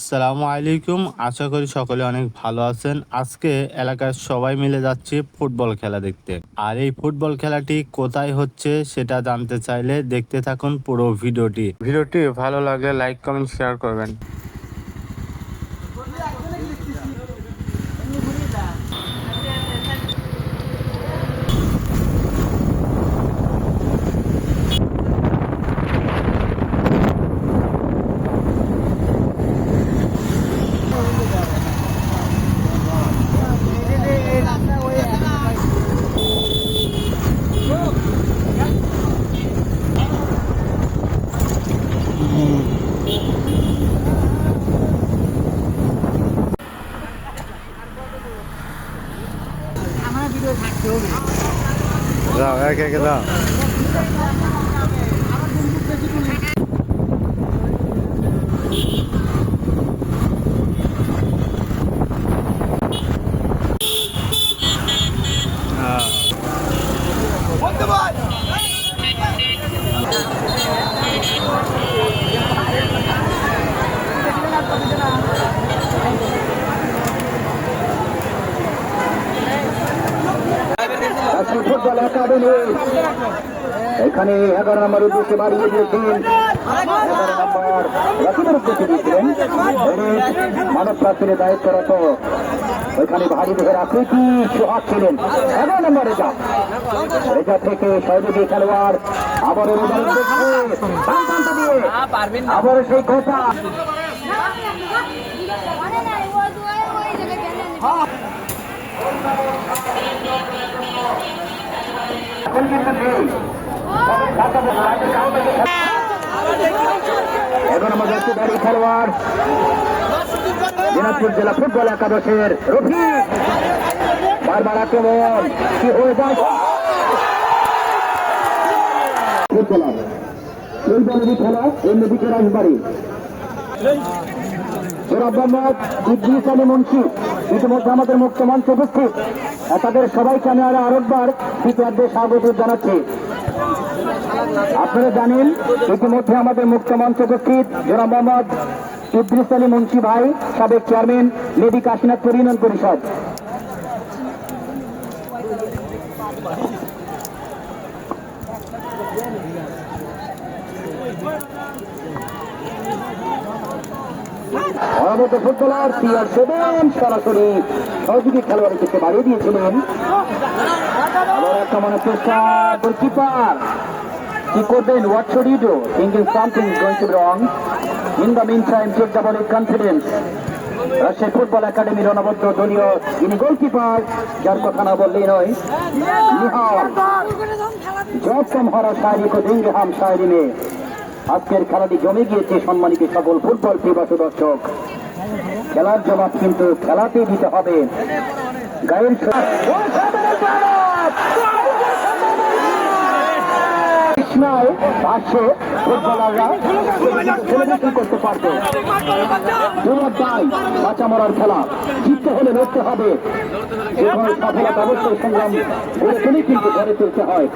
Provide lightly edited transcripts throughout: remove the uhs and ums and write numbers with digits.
আসসালামু আলাইকুম। আশা করি সকলে অনেক ভালো আছেন। আজকে এলাকার সবাই মিলে যাচ্ছি ফুটবল খেলা দেখতে। আর এই ফুটবল খেলাটি কোথায় হচ্ছে সেটা জানতে চাইলে দেখতে থাকুন পুরো ভিডিওটি ভালো লাগলে লাইক কমেন্ট শেয়ার করবেন। যাও একে একে যাও। ফুটবল একাডেমি এখানে 11 নম্বর উদ্দেশ্যে বাড়িয়ে দিয়েছেন, 11 নম্বর রাকিবের উদ্দেশ্যে দিয়েছিলেন মানব প্রাচীরে দায়িত্বরত। ওইখানে ভারী দেহের আকৃতি সোহাগ ছিলেন 11 নম্বর রেজা থেকে সহযোগী খেলোয়াড় আবারও আবারও সেই কথা এখন আমাদের একটু দাঁড়িয়ে খেলোয়াড় দিনাজপুর জেলা ফুটবল একাদশের রফিক বারবার আক্রমণ কি হয়ে যায় ফুটবলার এই দলেরই খেলা অন্যদিকে রাজবাড়ি ইতিমধ্যে আমাদের মুক্ত মঞ্চ উপস্থিত। তাদের সবাইকে আমি আরেকবার দ্বিতীয়ার্ধে স্বাগত জানাচ্ছি। আপনারা জানেন ইতিমধ্যে আমাদের মুক্ত মঞ্চ উপস্থিত জনাব মোহাম্মদ ইদ্রিস আলী মুন্সি ভাই, সাবেক চেয়ারম্যান লেডি কাশীনাথপুর ইউনিয়ন পরিষদ। ফুটবলার CR7 সরাসরি সহযোগী খেলোয়াড়ের দিকে বাড়িয়ে দিয়েছিলেন। আবার একটা মনে চেষ্টা গোলকিপার কি করবেন, what should you do, thinking something is going to be wrong. In the mean time take the ball with confidence. Rajshahi football একাডেমির অনবদ্য দলীয় ইনি গোলকিপার, যার কথা না বললেই নয়, নিহাল জব হরা শায়রি কো দেঙ্গে হাম শায়রি মে। আজকের খেলাটি জমে গিয়েছে সম্মানিত সকল ফুটবল প্রিয় দর্শক। খেলার জবাব কিন্তু খেলাতেই দিতে হবে। গায়ের পাশে ফুটবলাররা করতে পারবে। বাঁচা মরার খেলা, জিততে হলে লড়তে হবে। সফলতা অবশ্যই সংগ্রাম গড়ে তুলে কিন্তু গড়ে তুলতে হয়।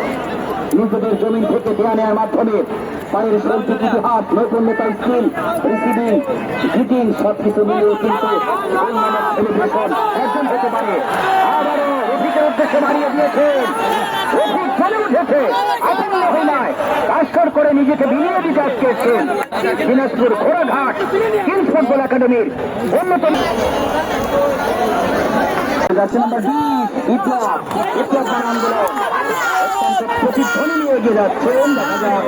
নিজেদের জমিন থেকে দেওয়া নেওয়ার মাধ্যমে পায়ের শৈল্পিক ইতিহাস, নৈপুণ্যতা, স্কিল, রিসিভিং, হিটিং সবকিছু মিলিয়ে কিন্তু সেলিব্রেশন একজন হতে পারে। আবারও রফিকের উদ্দেশ্যে বাড়িয়ে দিয়েছেন, রফিক চলে উঠেছে আপনি মহিলায় কাস্কর করে নিজেকে বিলিয়ে দিতে আসছেন। দিনাজপুর ঘোড়াঘাট কিংস ফুটবল একাডেমির অন্যতম আন্দোলন প্রতিধ্বনি নিয়ে এগিয়ে যাচ্ছেন। দেখা যাক